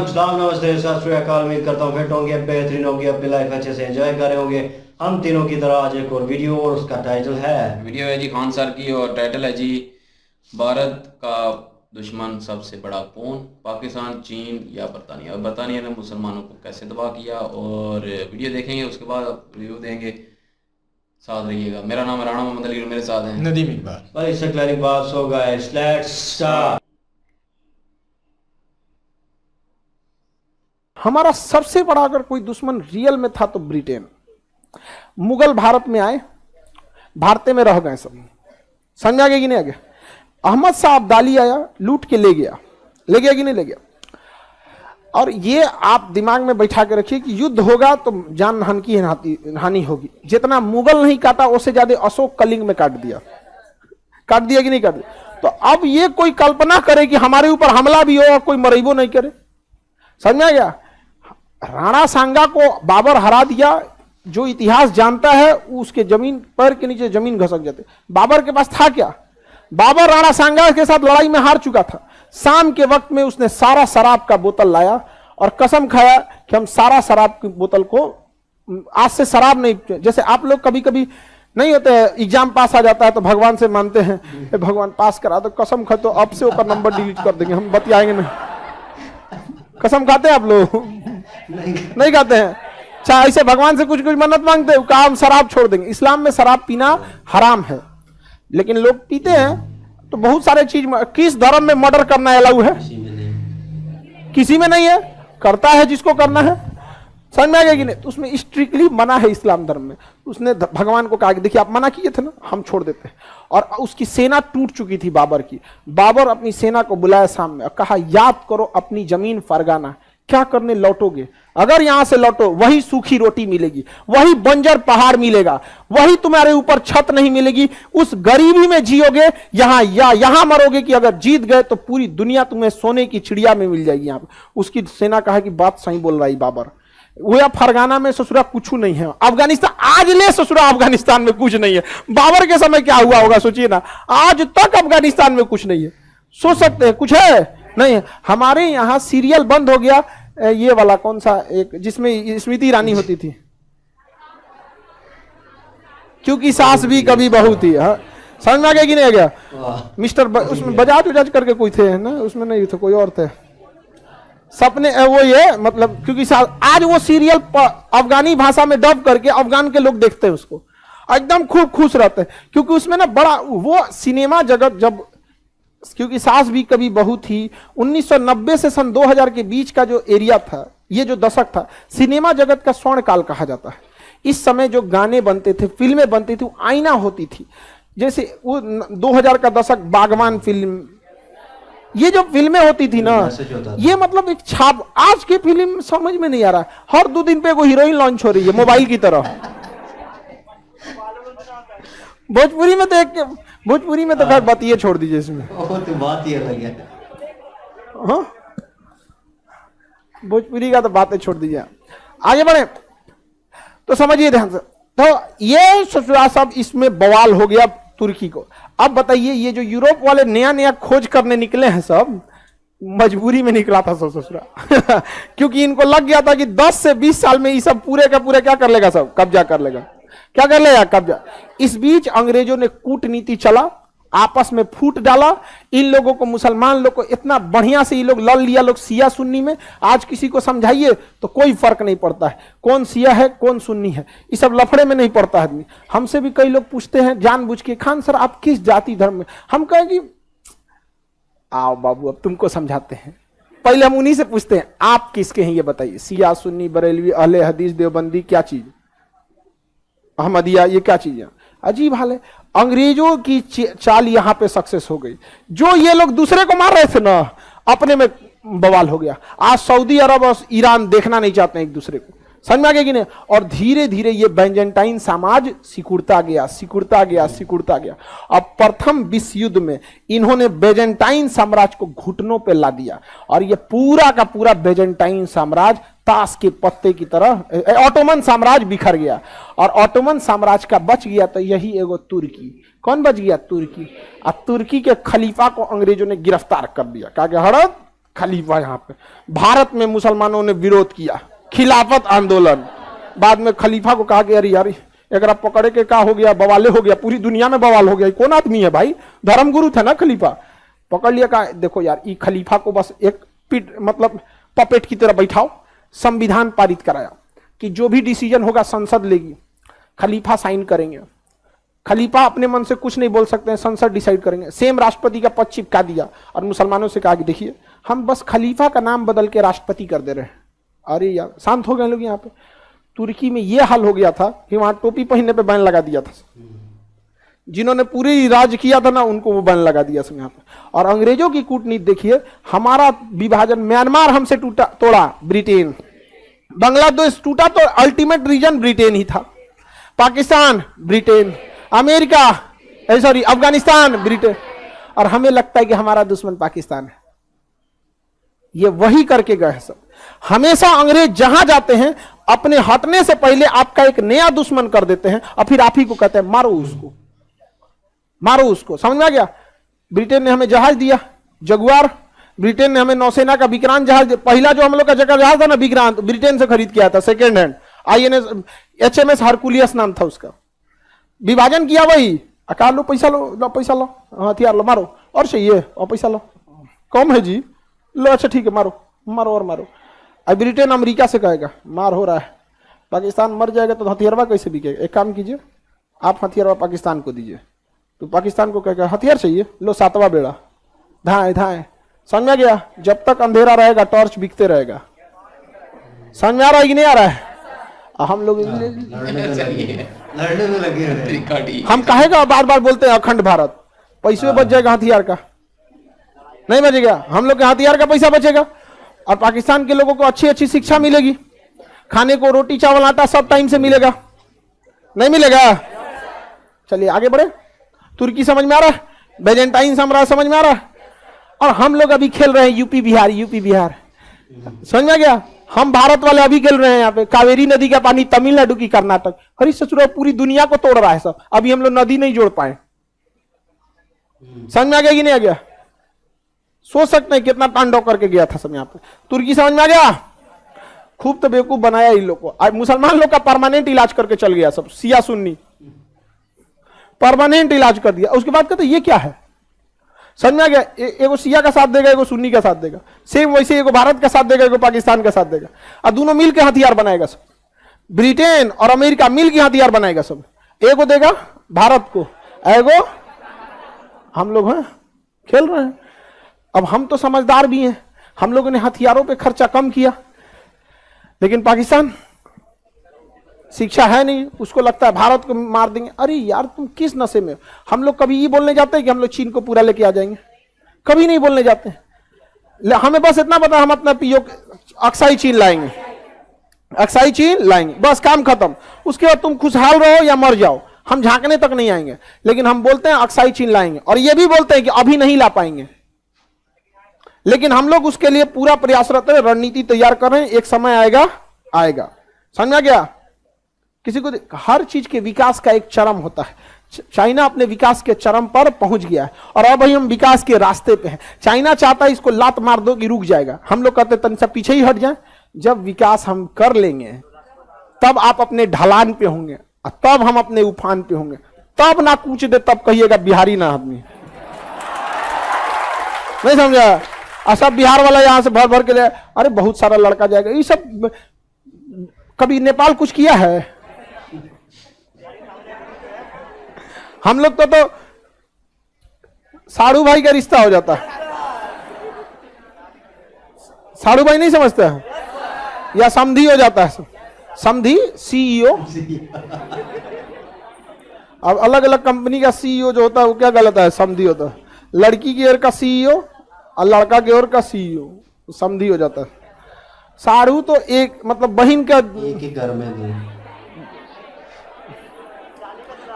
वालेकुम सलाम, नमस्ते, सत श्री अकाल। उम्मीद करता हूँ फिट होंगे, बेहतरीन होंगे, अपनी लाइफ अच्छे से एंजॉय कर रहे होंगे। हम तीनों की तरह आज एक और वीडियो, और उसका टाइटल है जी खान सर की, और टाइटल है जी भारत का दुश्मन सबसे बड़ा कौन, पाकिस्तान, चीन या बरतानिया। और बरतानिया ने मुसलमानों को कैसे तबाह किया, और वीडियो देखेंगे, उसके बाद रिव्यू देंगे। साथ रहिएगा। मेरा नाम है राणा मोहम्मद अली और मेरे साथ हैं नदीम इकबाल। भाई क्लियरिंग बात हो गाइस, लेट्स स्टार्ट। हमारा सबसे बड़ा अगर कोई दुश्मन रियल में था तो ब्रिटेन। मुगल भारत में आए, भारत में रह गए सब, समझ आ गया कि नहीं आ गया। अहमद शाह अब्दाली आया, लूट के ले गया कि नहीं ले गया। और ये आप दिमाग में बैठा के रखिए कि युद्ध होगा तो जान हानि की हानि होगी। जितना मुगल नहीं काटा उससे ज्यादा अशोक कलिंग में काट दिया कि नहीं काट दिया। तो अब ये कोई कल्पना करे कि हमारे ऊपर हमला भी हो और कोई मरेबो नहीं करे, समझ में आ गया। राणा सांगा को बाबर हरा दिया। जो इतिहास जानता है उसके जमीन पैर के नीचे जमीन घसक जाते। बाबर के पास था क्या? बाबर राणा सांगा के साथ लड़ाई में हार चुका था। शाम के वक्त में उसने सारा शराब का बोतल लाया और कसम खाया कि हम सारा शराब की बोतल को आज से शराब नहीं। जैसे आप लोग कभी कभी नहीं होते, एग्जाम पास आ जाता है तो भगवान से मानते हैं, भगवान पास करा दो, कसम खा तो अब से ऊपर नंबर डिलीट कर देंगे, हम बतियाएंगे नहीं। कसम खाते हैं आप लोग? नहीं खाते हैं। चाहे ऐसे भगवान से कुछ कुछ मन्नत मांगते हो, कहा हम शराब छोड़ देंगे। इस्लाम में शराब पीना हराम है, लेकिन लोग पीते हैं। तो बहुत सारे चीज, किस धर्म में मर्डर करना अलाउ है? किसी में नहीं है। करता है जिसको करना है, समझ में आ गया कि नहीं। तो उसमें स्ट्रिक्टली मना है इस्लाम धर्म में। उसने भगवान को कहा कि देखिए आप मना किए थे ना, हम छोड़ देते हैं। और उसकी सेना टूट चुकी थी बाबर की। बाबर अपनी सेना को बुलाया सामने और कहा याद करो अपनी जमीन फरगाना, क्या करने लौटोगे? अगर यहां से लौटो वही सूखी रोटी मिलेगी, वही बंजर पहाड़ मिलेगा, वही तुम्हारे ऊपर छत नहीं मिलेगी, उस गरीबी में जियोगे यहां, या यहां मरोगे कि अगर जीत गए तो पूरी दुनिया तुम्हें सोने की चिड़िया में मिल जाएगी। यहां पर उसकी सेना कहा कि बात सही बोल रहा है बाबर। वो फरगाना में ससुरा कुछ नहीं है। अफगानिस्तान आज ले ससुरा अफगानिस्तान में कुछ नहीं है। बाबर के समय क्या हुआ होगा सोचिए ना। आज तक अफगानिस्तान में कुछ नहीं है। सोच सकते हैं कुछ है? नहीं है। हमारे यहां सीरियल बंद हो गया, ये वाला कौन सा एक जिसमें स्मृति ईरानी होती थी, क्योंकि सास भी कभी बहू थी। हाँ, समझ में आ गया कि नहीं आ गया। मिस्टर उसमें बजाज उजाज करके कोई थे ना, उसमें नहीं थे, कोई और थे। सपने वो ये मतलब, क्योंकि आज वो सीरियल अफगानी भाषा में डब करके अफगान के लोग देखते हैं उसको, एकदम खूब खुश रहते हैं। क्योंकि उसमें ना बड़ा वो सिनेमा जगत जब, क्योंकि सास भी कभी बहू थी, 1990 से सन 2000 के बीच का जो एरिया था, ये जो दशक था, सिनेमा जगत का स्वर्ण काल कहा जाता है। इस समय जो गाने बनते थे, फिल्में बनती थी, आईना होती थी। जैसे वो 2000 का दशक, बागवान फिल्म, ये जो फिल्में होती थी ना, ये मतलब एक छाप। आज की फिल्म समझ में नहीं आ रहा, हर 2 दिन पे कोई हीरोइन लॉन्च हो रही है मोबाइल की तरह। भोजपुरी में तो खैर बात ये छोड़ दीजिए, इसमें तो बात ही अलग है। हाँ, भोजपुरी का तो बातें छोड़ दीजिए, आगे बढ़े। तो समझिए ध्यान से। तो ये ससुरा सब इसमें बवाल हो गया तुर्की को। अब बताइए, ये जो यूरोप वाले नया नया खोज करने निकले हैं, सब मजबूरी में निकला था सब ससुरा। क्योंकि इनको लग गया था कि 10 से 20 साल में ये सब पूरे का पूरे क्या कर लेगा, सब कब्जा कर लेगा। क्या कर लेगा? कब्जा। इस बीच अंग्रेजों ने कूटनीति चला, आपस में फूट डाला। इन लोगों को, मुसलमान लोग को इतना बढ़िया से ये लोग लड़ लिया, लोग शिया सुन्नी में। आज किसी को समझाइए तो कोई फर्क नहीं पड़ता है कौन शिया है कौन सुन्नी है, ये सब लफड़े में नहीं पड़ता आदमी। हमसे भी कई लोग पूछते हैं जानबूझ के, खान सर आप किस जाति धर्म में? हम कहें कि आओ बाबू अब तुमको समझाते हैं। पहले हम उन्हीं से पूछते हैं आप किसके हैं ये बताइए, शिया सुन्नी बरेलवी अहले हदीस देवबंदी, क्या चीज, अहमदिया, ये क्या चीज है? अजीब हाल है। अंग्रेजों की चाल यहां पे सक्सेस हो गई। जो ये लोग दूसरे को मार रहे थे ना, अपने में बवाल हो गया। आज सऊदी अरब और ईरान देखना नहीं चाहते एक दूसरे को, समझ में आ गया कि नहीं। और धीरे धीरे ये बेंजेंटाइन समाज सिकुड़ता गया। अब प्रथम विश्व युद्ध में इन्होंने बेंजेंटाइन साम्राज्य को घुटनों पे ला दिया, और ये पूरा का पूरा बेंजेंटाइन साम्राज्य ताश के पत्ते की तरह ऑटोमन साम्राज्य बिखर गया। और ऑटोमन साम्राज्य का बच गया तो यही एगो तुर्की। कौन बच गया? तुर्की। और तुर्की के खलीफा को अंग्रेजों ने गिरफ्तार कर दिया, कहा कि हड़प खलीफा यहाँ पे। भारत में मुसलमानों ने विरोध किया, खिलाफत आंदोलन। बाद में खलीफा को कहा कि अरे यार अगर आप पकड़े के क्या हो गया, बवाले हो गया, पूरी दुनिया में बवाल हो गया, कौन आदमी है भाई, धर्मगुरु था ना खलीफा। पकड़ लिया, कहा देखो यार ये खलीफा को बस एक पिट मतलब पपेट की तरह बैठाओ। संविधान पारित कराया कि जो भी डिसीजन होगा संसद लेगी, खलीफा साइन करेंगे। खलीफा अपने मन से कुछ नहीं बोल सकते हैं, संसद डिसाइड करेंगे। सेम राष्ट्रपति का पद चिपका दिया और मुसलमानों से कहा कि देखिए हम बस खलीफा का नाम बदल के राष्ट्रपति कर दे रहे हैं। अरे यार शांत हो गए लोग। यहाँ पे तुर्की में यह हाल हो गया था कि वहां टोपी पहनने पे बैन लगा दिया था। जिन्होंने पूरी राज किया था ना उनको वो बैन लगा दिया सब यहाँ पे। और अंग्रेजों की कूटनीति देखिए, हमारा विभाजन, म्यांमार हमसे तोड़ा ब्रिटेन, बांग्लादेश टूटा तो अल्टीमेट रीजन ब्रिटेन ही था, Pakistan Britain, America sorry Afghanistan Britain, और हमें लगता है कि हमारा दुश्मन पाकिस्तान है। ये वही करके गए हैं सब। हमेशा अंग्रेज जहां जाते हैं अपने हटने से पहले आपका एक नया दुश्मन कर देते हैं और फिर आप ही को कहते हैं मारो उसको, मारो उसको। समझ में आ गया? ब्रिटेन ने हमें जहाज दिया जगुआर, ब्रिटेन ने हमें नौसेना का विक्रांत जहाज, पहला जो हम लोग का जहाज था ना विक्रांत, ब्रिटेन से खरीद किया था, सेकेंड हैंड, INS HMS हरकुलियस नाम था उसका। विभाजन किया वही, अकाल लो पैसा लो पैसा लो, हथियार लो मारो, और चाहिए और पैसा लो, कम है जी, लो अच्छा ठीक है मारो मारो और मारो। अब ब्रिटेन अमेरिका से कहेगा मार हो रहा है, पाकिस्तान मर जाएगा तो हथियारवा कैसे बिकेगा? एक काम कीजिए आप हथियारवा पाकिस्तान को दीजिए, तो पाकिस्तान को कहेगा हथियार चाहिए, लो 7वां बेड़ा, धाए धाए। समझ में गया? जब तक अंधेरा रहेगा टॉर्च बिकते रहेगा। समझ में आ रहा है कि नहीं आ रहा है? हम लोग लड़ने में लगे हैं। हम कहेगा बार बार बोलते हैं अखंड भारत, पैसे बच जाएगा हथियार का, नहीं बचेगा। हम लोग के हथियार का पैसा बचेगा और पाकिस्तान के लोगों को अच्छी अच्छी शिक्षा मिलेगी, खाने को रोटी चावल आटा सब टाइम से मिलेगा, नहीं मिलेगा? चलिए आगे बढ़े। तुर्की समझ में आ रहा है? बेजेंटाइन साम्राज्य समझ में आ रहा है? और हम लोग अभी खेल रहे हैं यूपी बिहार, यूपी बिहार। समझ में आ गया? हम भारत वाले अभी खेल रहे हैं यहाँ पे कावेरी नदी का पानी तमिलनाडु की कर्नाटक, अरे ससुरा पूरी दुनिया को तोड़ रहा है सब। अभी हम लोग नदी नहीं जोड़ पाए। समझ में आ गया कि नहीं आ गया? सोच सकते हैं कितना तांडव करके गया था सब यहाँ पे। तुर्की समझ में आ गया? खूब तो बेवकूफ बनाया इन लोग को। आज मुसलमान लोग का परमानेंट इलाज करके चल गया सब, शिया सुन्नी परमानेंट इलाज कर दिया। उसके बाद कहते ये क्या है? समझ में आ गया? एगो शिया का साथ देगा, एगो सुन्नी का साथ देगा, सेम वैसे एगो भारत का साथ देगा, एगो पाकिस्तान का साथ देगा, और दोनों मिल के हथियार बनाएगा सब। ब्रिटेन और अमेरिका मिल के हथियार बनाएगा सब। एगो देगा भारत को, एगो हम लोग हैं खेल रहे हैं। अब हम तो समझदार भी हैं, हम लोगों ने हथियारों पे खर्चा कम किया, लेकिन पाकिस्तान शिक्षा है नहीं, उसको लगता है भारत को मार देंगे। अरे यार तुम किस नशे में हो? हम लोग कभी ये बोलने जाते हैं कि हम लोग चीन को पूरा लेके आ जाएंगे? कभी नहीं बोलने जाते। हमें बस इतना पता हम अपना पीओ अक्साई चीन लाएंगे, अक्साई चीन लाएंगे, बस काम खत्म। उसके बाद तुम खुशहाल रहो या मर जाओ, हम झांकने तक नहीं आएंगे। लेकिन हम बोलते हैं अक्साई चीन लाएंगे, और ये भी बोलते हैं कि अभी नहीं ला पाएंगे, लेकिन हम लोग उसके लिए पूरा प्रयासरत है, रणनीति तैयार कर रहे हैं। एक समय आएगा आएगा। समझ में आ गया? किसी को हर चीज के विकास का एक चरम होता है। चाइना अपने विकास के चरम पर पहुंच गया है और अब हम विकास के रास्ते पे हैं। चाइना चाहता है इसको लात मार दो कि रुक जाएगा, हम लोग कहते तन सब पीछे ही हट जाए। जब विकास हम कर लेंगे तब आप अपने ढलान पे होंगे, तब हम अपने उफान पे होंगे। तब ना कूच दे तब कहिएगा बिहारी ना आदमी। नहीं समझा? सब बिहार वाला यहां से भर भर के ले, अरे बहुत सारा लड़का जाएगा। ये सब कभी नेपाल कुछ किया है? हम लोग तो साड़ू भाई का रिश्ता हो जाता है। साड़ू भाई नहीं समझते हैं? या समधी हो जाता है, समधी CEO। अब अलग अलग कंपनी का CEO जो होता है वो क्या गलत है? समधी होता है। लड़की की ओर का CEO और लड़का की ओर का CEO समधी हो जाता है। साड़ू तो एक मतलब बहन का, एक ही घर में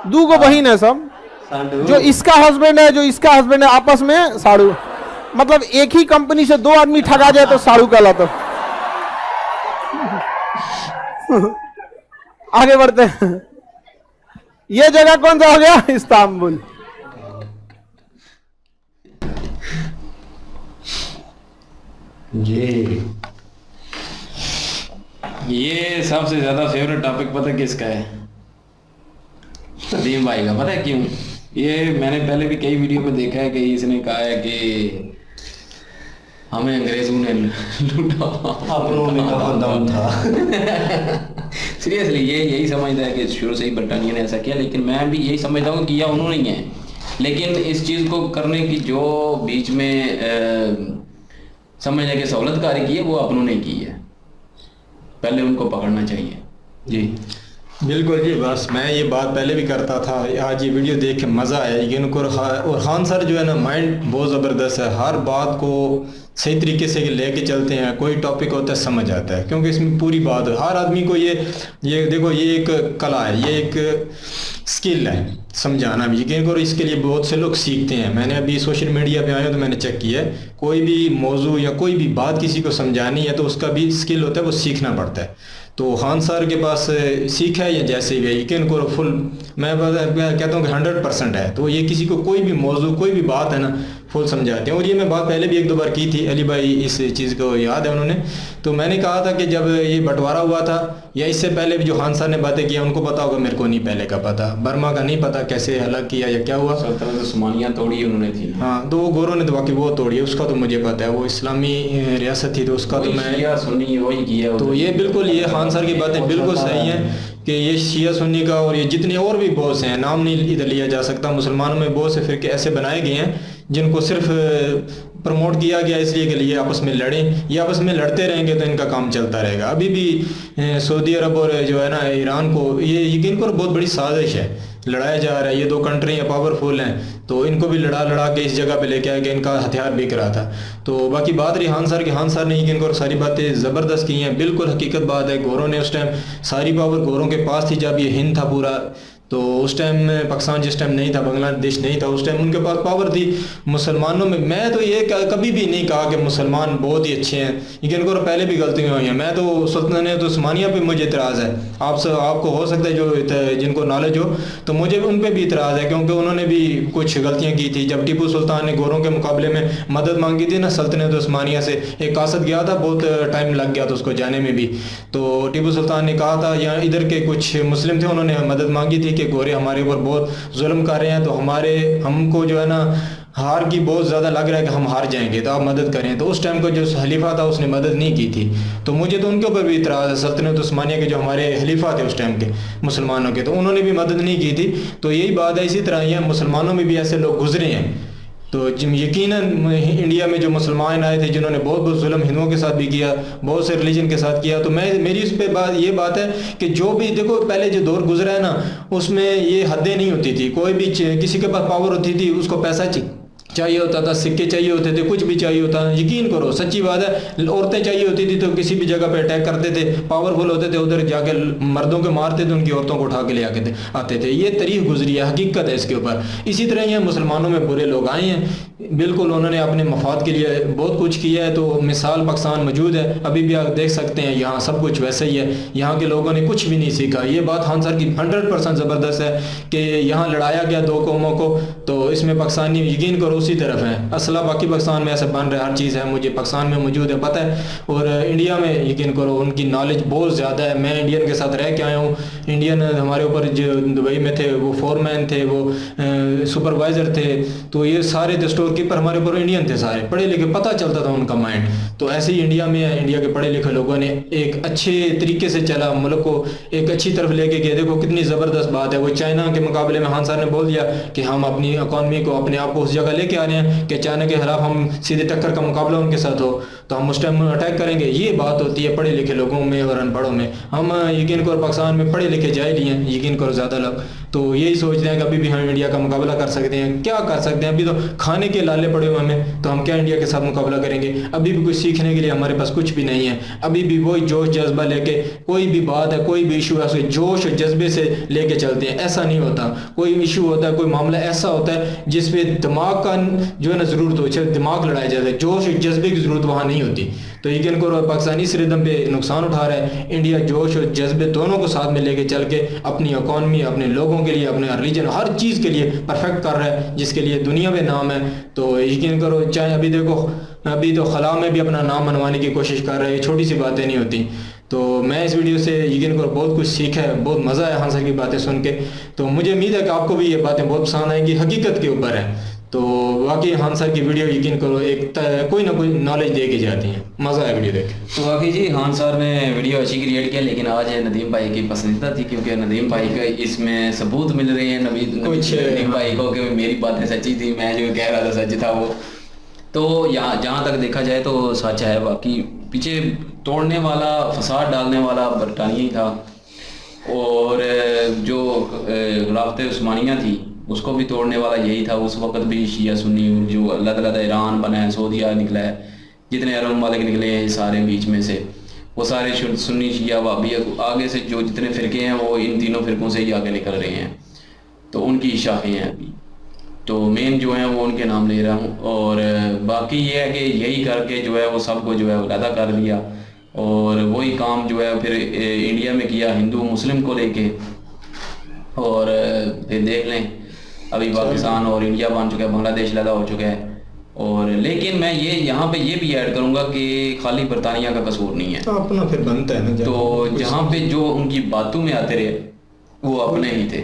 दो गो बहन है सब, जो इसका हस्बैंड है जो इसका हस्बैंड है, आपस में साड़ू। मतलब एक ही कंपनी से दो आदमी ठगा जाए तो साड़ू कहलाता। आगे बढ़ते हैं। ये जगह कौन सा हो गया? इस्तांबुल। जी। ये सबसे ज्यादा फेवरेट टॉपिक पता है किसका है? सलीम भाई का। पता है क्यों? ये मैंने पहले भी कई वीडियो में देखा है कि इसने कहा है कि हमें अंग्रेजों ने लूटा, अपनों में कहाँ दम था। सीरियसली ये यही समझता है कि शुरू से ही बरतानिया ने ऐसा किया, लेकिन मैं भी यही समझता हूँ कि किया उन्होंने ही है, लेकिन इस चीज़ को करने की जो बीच में समझने की सहूलतकारी की है वो अपनों ने की है, पहले उनको पकड़ना चाहिए। जी बिल्कुल जी, बस मैं ये बात पहले भी करता था, आज ये वीडियो देख के मज़ा आया। लेकिन और खान सर जो है ना, माइंड बहुत ज़बरदस्त है, हर बात को सही तरीके से लेके चलते हैं। कोई टॉपिक होता है समझ आता है, क्योंकि इसमें पूरी बात है। हर आदमी को ये देखो, ये एक कला है, ये एक स्किल है समझाना भी। यकीन करो इसके लिए बहुत से लोग सीखते हैं। मैंने अभी सोशल मीडिया पे आया तो मैंने चेक किया है, कोई भी मौजू या कोई भी बात किसी को समझानी है तो उसका भी स्किल होता है, वो सीखना पड़ता है। तो खान सर के पास सीखा है या जैसे भी है, यकीन करो फुल मैं कहता हूँ कि 100% है। तो ये किसी को कोई भी मौजू कोई भी बात है ना फुल समझाते हैं। और ये मैं बात पहले भी एक दो बार की थी, अली भाई इस चीज़ को याद है उन्होंने। तो मैंने कहा था कि जब ये बंटवारा हुआ था या इससे पहले भी जो खान सर ने बातें की उनको पता होगा, मेरे को नहीं पहले का पता, बर्मा का नहीं पता कैसे अलग किया या क्या हुआ। सल्तनत उस्मानिया तोड़ी उन्होंने थी। हाँ, तो वो गोरों ने तो बाकी वो तोड़ी है, उसका तो मुझे पता है, वो इस्लामी रियासत थी तो उसका तो मैं सुन्नी वही किया। तो ये बिल्कुल ये खान सर की बातें बिल्कुल सही हैं कि ये शिया सुन्नी का और ये जितने और भी बहुत से हैं, नाम नहीं इधर लिया जा सकता। मुसलमानों में बहुत से फिरके ऐसे बनाए गए हैं जिनको सिर्फ प्रमोट किया गया इसलिए कि ये आपस में लड़ें, ये आपस में लड़ते रहेंगे तो इनका काम चलता रहेगा। अभी भी सऊदी अरब और जो है ना ईरान को ये यकीन करो बहुत बड़ी साजिश है, लड़ाया जा रहा है। ये दो कंट्रियाँ पावरफुल हैं तो इनको भी लड़ा के इस जगह पे लेके आए कि इनका हथियार बिक रहा था। तो बाकी बात रही खान सर की, खान सर ने यकीन करो सारी बातें ज़बरदस्त की हैं, बिल्कुल हकीकत बात है। गोरों ने उस टाइम सारी पावर गोरों के पास थी जब ये हिंद था पूरा, तो उस टाइम पाकिस्तान जिस टाइम नहीं था, बांग्लादेश नहीं था, उस टाइम उनके पास पावर थी। मुसलमानों में मैं तो ये कभी भी नहीं कहा कि मुसलमान बहुत ही अच्छे हैं, लेकिन को पहले भी गलतियाँ हुई हैं। मैं तो सुल्तान उस्मानिया पे मुझे इतराज़ है, आपको हो सकता है जो जिनको नॉलेज हो तो मुझे उन पर भी इतराज़ है, क्योंकि उन्होंने भी कुछ गलतियाँ की थी। जब टीपू सुल्तान ने गोरों के मुकाबले में मदद मांगी थी ना सल्तनत उस्मानिया से, एक कासद गया था, बहुत टाइम लग गया था उसको जाने में भी। तो टीपू सुल्तान ने कहा था, या इधर के कुछ मुस्लिम थे उन्होंने मदद मांगी थी कि गोरे हमारे ऊपर बहुत जुल्म कर रहे हैं, तो हमको जो है ना हार की बहुत ज़्यादा लग रहा है कि हम हार जाएंगे, तो आप मदद करें। तो उस टाइम को जो खलीफा था उसने मदद नहीं की थी, तो मुझे तो उनके ऊपर भी इतराज़ है। सल्तनत उस्मानिया के जो हमारे खलीफा थे उस टाइम के मुसलमानों के, तो उन्होंने भी मदद नहीं की थी। तो यही बात है, इसी तरह ये मुसलमानों में भी ऐसे लोग गुजरे हैं। तो यकीनन इंडिया में जो मुसलमान आए थे जिन्होंने बहुत जुल्म हिंदुओं के साथ भी किया, बहुत से रिलीजन के साथ किया, तो मेरी उस पर ये बात है कि जो भी देखो पहले जो दौर गुजरा है ना उसमें ये हदें नहीं होती थी। कोई भी किसी के पास पावर होती थी उसको पैसा चाहिए होता था, सिक्के चाहिए होते थे, कुछ भी चाहिए होता। यकीन करो सच्ची बात है, औरतें चाहिए होती थी तो किसी भी जगह पे अटैक करते थे, पावरफुल होते थे उधर जाके मर्दों को मारते थे, उनकी औरतों को उठा के ले आते थे। ये तारीख गुजरी है, हकीकत है इसके ऊपर। इसी तरह ये मुसलमानों में बुरे लोग आए हैं, बिल्कुल उन्होंने अपने मफाद के लिए बहुत कुछ किया है। तो मिसाल पाकिस्तान मौजूद है, अभी भी आप देख सकते हैं यहाँ सब कुछ वैसे ही है, यहाँ के लोगों ने कुछ भी नहीं सीखा। ये बात खान सर की 100% ज़बरदस्त है कि यहाँ लड़ाया गया दो कौमों को, तो इसमें पाकिस्तानी यकीन करो उसी तरफ है। असला बाकी पाकिस्तान में ऐसे बन रहा है, हर चीज़ है, मुझे पाकिस्तान में मौजूद है पता है। और इंडिया में यकीन करो उनकी नॉलेज बहुत ज़्यादा है। मैं इंडियन के साथ रह के आया हूँ, इंडियन हमारे ऊपर जो दुबई में थे वो फोरमैन थे, वो सुपरवाइज़र थे, तो ये सारे थे, स्टोर कीपर हमारे ऊपर इंडियन थे सारे, पढ़े लिखे, पता चलता था उनका माइंड। तो ऐसे ही इंडिया में है, इंडिया के पढ़े लिखे लोगों ने एक अच्छे तरीके से चला, मुल्क को एक अच्छी तरफ लेके गए। देखो कितनी ज़बरदस्त बात है। वो चाइना के मुकाबले में खान सर ने बोल दिया कि हम अपनी इकॉनमी को अपने आप को उस जगह लेके आ रहे हैं कि चाइना के खिलाफ हम सीधे टक्कर का मुकाबला उनके साथ हो तो हम उस टाइम अटैक करेंगे। ये बात होती है पढ़े लिखे लोगों में और अनपढ़ों में। हम यकीन करो पाकिस्तान में पढ़े लिखे जाए लिए हैं, यकीन करो ज़्यादा लोग तो यही सोचते हैं कि अभी भी हम इंडिया का मुकाबला कर सकते हैं। क्या कर सकते हैं, अभी तो खाने के लाले पड़े हुए हमें, तो हम क्या इंडिया के साथ मुकाबला करेंगे। अभी भी कुछ सीखने के लिए हमारे पास कुछ भी नहीं है। अभी भी वही जोश जज्बा लेके कोई भी बात है, कोई भी इशू है, उसे जोश और जज्बे से लेके चलते हैं। ऐसा नहीं होता, कोई इशू होता है, कोई मामला ऐसा होता है जिसपे दिमाग का जो है ना ज़रूरत हो, चाहे दिमाग लड़ाया जाता है, जोश और जज्बे की ज़रूरत वहाँ नहीं होती। तो यकीन करो पाकिस्तान इस रिदम पे नुकसान उठा रहा है। इंडिया जोश और जज्बे दोनों को साथ में लेके चल के अपनी इकॉनमी, अपने लोगों के लिए, अपने रिलीजन, हर चीज़ के लिए परफेक्ट कर रहा है, जिसके लिए दुनिया में नाम है। तो यकीन करो चाहे अभी देखो अभी तो खला में भी अपना नाम मनवाने की कोशिश कर रहे हैं, छोटी सी बातें नहीं होती। तो मैं इस वीडियो से यकीन करो बहुत कुछ सीखा है, बहुत मज़ा आया खान सर की बातें सुन के। तो मुझे उम्मीद है कि आपको भी ये बातें बहुत पसंद आएंगी, हकीकत के ऊपर है। तो वाकई खान सर की वीडियो यकीन करो कोई ना कोई नॉलेज दे के जाती है, मज़ा आया वीडियो देख के। तो वाकई जी खान साहब ने वीडियो अच्छी क्रिएट किया, लेकिन आज नदीम भाई की पसंदीदा थी, क्योंकि नदीम भाई का इसमें सबूत मिल रहे हैं नदीम भाई को कि मेरी बातें सच्ची थी, मैं जो कह रहा था सच था वो। तो यहाँ जहाँ तक देखा जाए तो सच है, बाकी पीछे तोड़ने वाला, फसाद डालने वाला बरतानिया ही था, और जो खिलाफत उस्मानिया थी उसको भी तोड़ने वाला यही था। उस वक्त भी शिया सुन्नी जो अलग-अलग ईरान बना है, सऊदीया निकला है, जितने अरब ममालिक निकले हैं सारे बीच में से, वो सारे सुन्नी शिया वाबी आगे से जो जितने फ़िरके हैं वो इन तीनों फ़िरकों से ही आगे निकल रहे हैं। तो उनकी शाखें हैं अभी, तो मेन जो है वो उनके नाम ले रहा हूँ। और बाकी ये है कि यही करके जो है वो सबको जो है अलहदा कर दिया, और वही काम जो है फिर इंडिया में किया हिंदू मुस्लिम को लेके। और फिर देख लें अभी पाकिस्तान और इंडिया बन चुका है, बांग्लादेश अलहदा हो चुका है। और लेकिन मैं ये यहाँ पे ये भी ऐड करूँगा कि खाली बरतानिया का कसूर नहीं है, तो अपना फिर बनता है ना। तो जहाँ पे जो उनकी बातों में आते रहे वो अपने ही थे,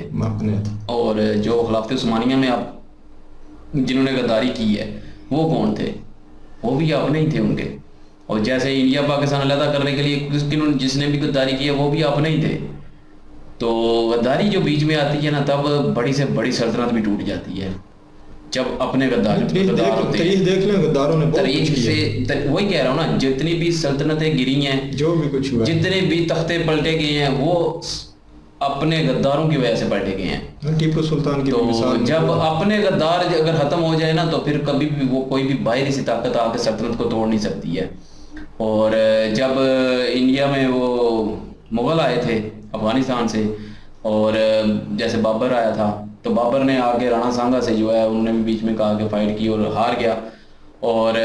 और जो खिलाफत उस्मानिया में आप जिन्होंने गद्दारी की है वो कौन थे, वो भी अपने ही थे उनके। और जैसे इंडिया पाकिस्तान अलहदा करने के लिए जिसने भी गद्दारी की है वो भी अपने ही थे। तो गद्दारी जो बीच में आती है ना, तब बड़ी से बड़ी सल्तनत भी टूट जाती है, जब अपने गद्दार होते हैं। देख लें गद्दारों ने तारीख से वही कह रहा हूँ ना, जितनी भी सल्तनतें गिरी हैं, जो भी कुछ हुआ, जितने भी तख्ते पलटे गए हैं वो अपने गद्दारों की वजह से पलटे गए हैं। टीपू सुल्तान की तो जब अपने गद्दार अगर खत्म हो जाए ना, तो फिर कभी भी वो कोई भी बाहरी सी ताकत आकर सल्तनत को तोड़ नहीं सकती है। और जब इंडिया में वो मुग़ल आए थे अफगानिस्तान से, और जैसे बाबर आया था, तो बाबर ने आके राणा सांगा से जो है उन्होंने भी बीच में कहा कि फाइट की और हार गया। और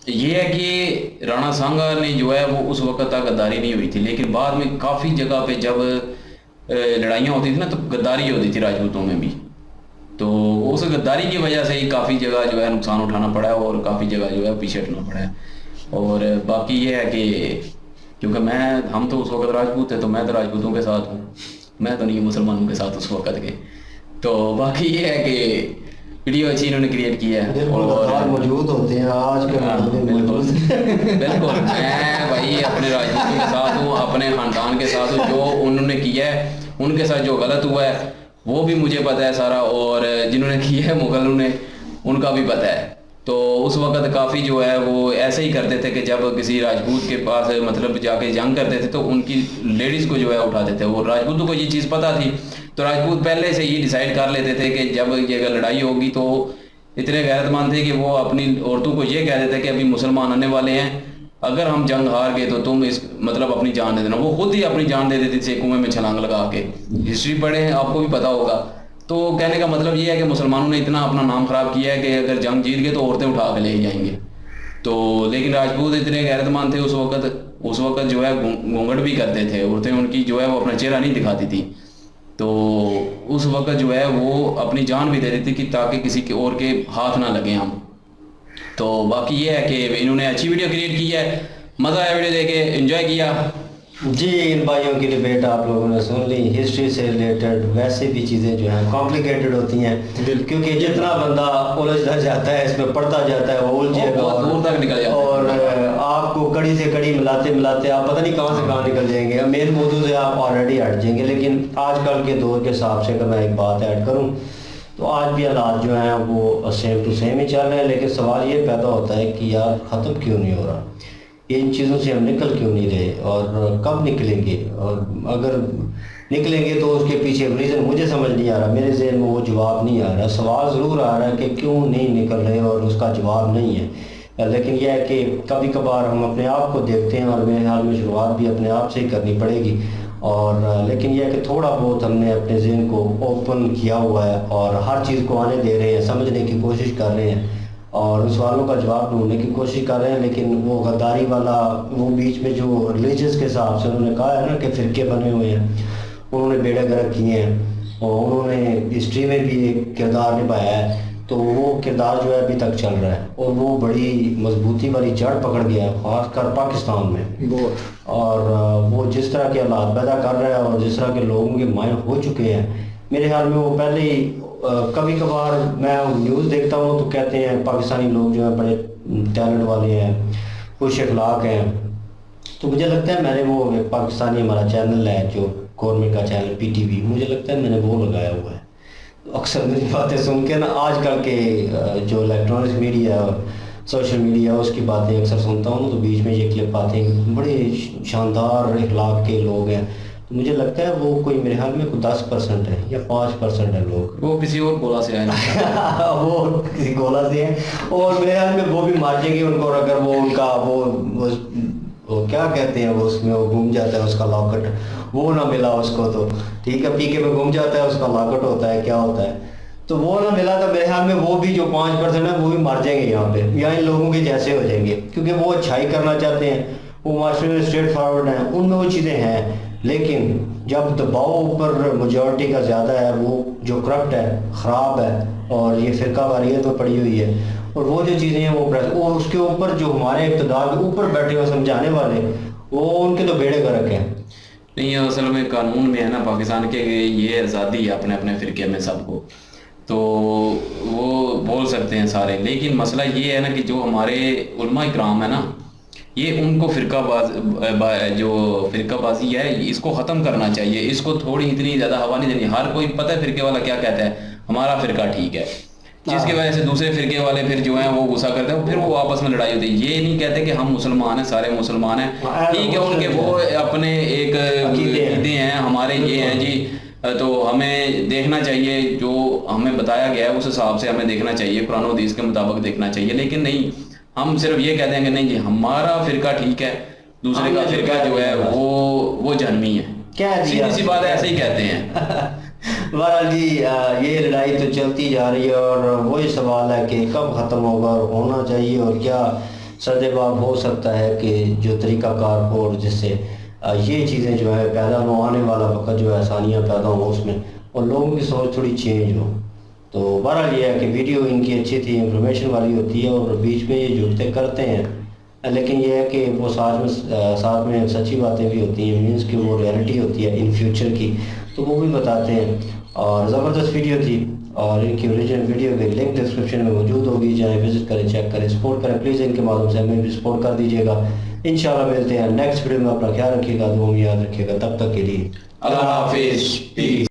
ये है कि राणा सांगा ने जो है वो उस वक्त तक गद्दारी नहीं हुई थी, लेकिन बाद में काफ़ी जगह पे जब लड़ाइयाँ होती थी ना, तो गद्दारी होती थी राजपूतों में भी। तो उस गद्दारी की वजह से ही काफ़ी जगह जो है नुकसान उठाना पड़ा है, और काफ़ी जगह जो है पीछे हटना पड़ा है। और बाकी ये है कि क्योंकि हम तो उस वक्त राजपूत थे, तो मैं तो राजपूतों के साथ हूँ, मैं तो नहीं मुसलमानों के साथ उस वक्त के। तो बाकी ये है कि वीडियो अच्छी इन्होंने क्रिएट की है, और मौजूद होते हैं आज के बिल्कुल बिल्कुल मैं भाई अपने राजपूतों के साथ हूँ, अपने खानदान के साथ हूँ। जो उन्होंने किया है उनके साथ जो गलत हुआ है वो भी मुझे पता है सारा, और जिन्होंने किया है मुगलों ने उनका भी पता है। तो उस वक्त काफ़ी जो है वो ऐसे ही करते थे कि जब किसी राजपूत के पास मतलब जाके जंग करते थे तो उनकी लेडीज़ को जो है उठाते थे। वो राजपूतों को ये चीज़ पता थी, तो राजपूत पहले से ये डिसाइड कर लेते थे कि जब ये अगर लड़ाई होगी तो इतने गैरतमंद थे कि वो अपनी औरतों को ये कह देते कि अभी मुसलमान आने वाले हैं, अगर हम जंग हार गए तो तुम इस मतलब अपनी जान दे देना। वो खुद ही अपनी जान दे देती थी कुएं में छलांग लगा के। हिस्ट्री पढ़े हैं, आपको भी पता होगा। तो कहने का मतलब ये है कि मुसलमानों ने इतना अपना नाम खराब किया है कि अगर जंग जीत गए तो औरतें उठा के ले जाएंगे। तो लेकिन राजपूत इतने गैरतमंद थे उस वक्त जो है घूंघट भी करते थे, औरतें उनकी जो है वो अपना चेहरा नहीं दिखाती थी। तो उस वक्त जो है वो अपनी जान भी दे देती कि ताकि किसी के और के हाथ ना लगे हम। तो बाकी ये है कि इन्होंने अच्छी वीडियो क्रिएट की है, मज़ा आया वीडियो देखे, एंजॉय किया जी। इन भाइयों की डिबेट आप लोगों ने सुन ली। हिस्ट्री से रिलेटेड वैसे भी चीज़ें जो हैं कॉम्प्लिकेटेड होती हैं, क्योंकि जितना बंदा उलझता जाता है, इसमें पढ़ता जाता है, वो उलझेगा और दूर तक निकल जाता है। और आपको कड़ी से कड़ी मिलाते मिलाते आप पता नहीं कहाँ से कहाँ निकल जाएंगे। मेन मौजूद से आप ऑलरेडी हट जाएंगे। लेकिन आजकल के दौर के हिसाब से अगर मैं एक बात ऐड करूँ तो आज भी हालात जो हैं वो सेम टू सेम ही चल रहे हैं। लेकिन सवाल ये पैदा होता है कि यार ख़त्म क्यों नहीं हो रहा, इन चीज़ों से हम निकल क्यों नहीं रहे, और कब निकलेंगे, और अगर निकलेंगे तो उसके पीछे रीज़न मुझे समझ नहीं आ रहा, मेरे ज़हन में वो जवाब नहीं आ रहा। सवाल ज़रूर आ रहा है कि क्यों नहीं निकल रहे, और उसका जवाब नहीं है। लेकिन यह है कि कभी कभार हम अपने आप को देखते हैं, और मेरे ख्याल में शुरुआत भी अपने आप से ही करनी पड़ेगी। और लेकिन यह है कि थोड़ा बहुत हमने अपने ज़हन को ओपन किया हुआ है, और हर चीज़ को आने दे रहे हैं, समझने की कोशिश कर रहे हैं, और उन सवालों का जवाब ढूंढने की कोशिश कर रहे हैं। लेकिन वो गद्दारी वाला, वो बीच में जो रिलीजियस के हिसाब से उन्होंने कहा है ना कि फ़िरके बने हुए हैं, उन्होंने बेड़ा गर्क किए हैं, और उन्होंने हिस्ट्री में भी एक किरदार निभाया है। तो वो किरदार जो है अभी तक चल रहा है और वो बड़ी मजबूती वाली जड़ पकड़ गया है, खासकर पाकिस्तान में। और वो जिस तरह के हालात पैदा कर रहा है और जिस तरह के लोगों के माइंड हो चुके हैं, मेरे ख्याल में वो पहले ही कभी कभार मैं न्यूज़ देखता हूँ तो कहते हैं पाकिस्तानी लोग जो है बड़े टैलेंट वाले हैं, खुश अखलाक हैं। तो मुझे लगता है मैंने वो एक पाकिस्तानी हमारा चैनल है जो गवर्नमेंट का चैनल PTV, मुझे लगता है मैंने वो लगाया हुआ है। अक्सर मेरी बातें सुन के ना आजकल के जो इलेक्ट्रॉनिक मीडिया और सोशल मीडिया उसकी बातें अक्सर सुनता हूँ, तो बीच में ये क्लिप आते हैं, बड़े शानदार इखलाक के लोग हैं। तो मुझे लगता है वो कोई मेरे ख्याल में कोई 10% है या 5% है लोग। वो किसी और गोला से आए ना। वो किसी गोला से है और मेरे ख्याल में वो भी मार देंगे उनको, अगर वो उनका वो क्या कहते हैं वो उसमें वो घूम जाता है उसका लॉकेट, वो ना मिला उसको तो ठीक है, पीके में घूम जाता है उसका लॉकेट होता है क्या होता है, तो वो ना मिला। तो मेरे ख्याल में वो भी जो 5% है वो भी मर जाएंगे यहाँ पे, या इन लोगों के जैसे हो जाएंगे, क्योंकि वो अच्छाई करना चाहते हैं, वो माशरे में स्ट्रेट फॉरवर्ड हैं, उनमें वो चीज़ें हैं। लेकिन जब दबाव ऊपर मेजॉरिटी का ज़्यादा है, वो जो करप्ट है, ख़राब है और ये फ़िरका वारियत में पड़ी हुई है, और वो जो चीज़ें हैं वो उसके ऊपर जो हमारे इक़्तिदार के ऊपर बैठे हुए समझाने वाले, वो उनके तो बेड़े गर्क हैं। नहीं, असल में कानून में है ना पाकिस्तान के, ये आज़ादी है अपने अपने फ़िरके में सबको, तो वो बोल सकते हैं सारे। लेकिन मसला ये है ना कि जो हमारे उलमा इकराम है ना, ये उनको जो फ़िरकाबाजी है इसको ख़त्म करना चाहिए, इसको थोड़ी इतनी ज़्यादा हवा नहीं देनी। हर कोई पता है फ़िरके वाला क्या कहता है, हमारा फ़िरका ठीक है, जिसकी वजह से दूसरे फ़िरके वाले फिर जो हैं वो गुस्सा करते हैं, फिर वो आपस में लड़ाई होती है। ये नहीं कहते कि हम मुसलमान हैं, सारे मुसलमान हैं, ठीक है, उनके वो अपने एक अकीदे हैं, हमारे ये हैं जी, तो हमें देखना चाहिए जो हमें बताया गया है उस हिसाब से हमें देखना चाहिए, कुरान और हदीस के मुताबिक देखना चाहिए। लेकिन नहीं, हम सिर्फ ये कहते हैं कि नहीं जी हमारा फ़िरका ठीक है, दूसरे का फ़िरका जो है वो जहन्नमी है, क्या सीधी सी बात है, ऐसे ही कहते हैं। बहरहाल जी ये लड़ाई तो चलती जा रही है और वही सवाल है कि कब ख़त्म होगा और होना चाहिए, और क्या सदेबाब हो सकता है कि जो तरीक़ाकार हो और जिससे ये चीज़ें जो है पैदा हो, आने वाला वक्त जो है आसानियाँ पैदा हो उसमें, और लोगों की सोच थोड़ी चेंज हो। तो बहरहाल ये है कि वीडियो इनकी अच्छी थी, इंफॉर्मेशन वाली होती है और बीच में ये जुगते करते हैं, लेकिन ये है कि वो साथ में सच्ची बातें भी होती हैं, मीन्स कि वो रियलिटी होती है इन फ्यूचर की, तो वो भी बताते हैं। और ज़बरदस्त वीडियो थी और इनकी ओरिजिनल वीडियो की लिंक डिस्क्रिप्शन में मौजूद होगी, जाएँ विज़िट करें, चेक करें, सपोर्ट करें, प्लीज़ इनके माध्यम से हमें भी सपोर्ट कर दीजिएगा। इंशाल्लाह मिलते हैं नेक्स्ट वीडियो में, अपना ख्याल रखिएगा, दुआ में याद रखिएगा, तब तक के लिए अल्लाह हाफिज़, पीस।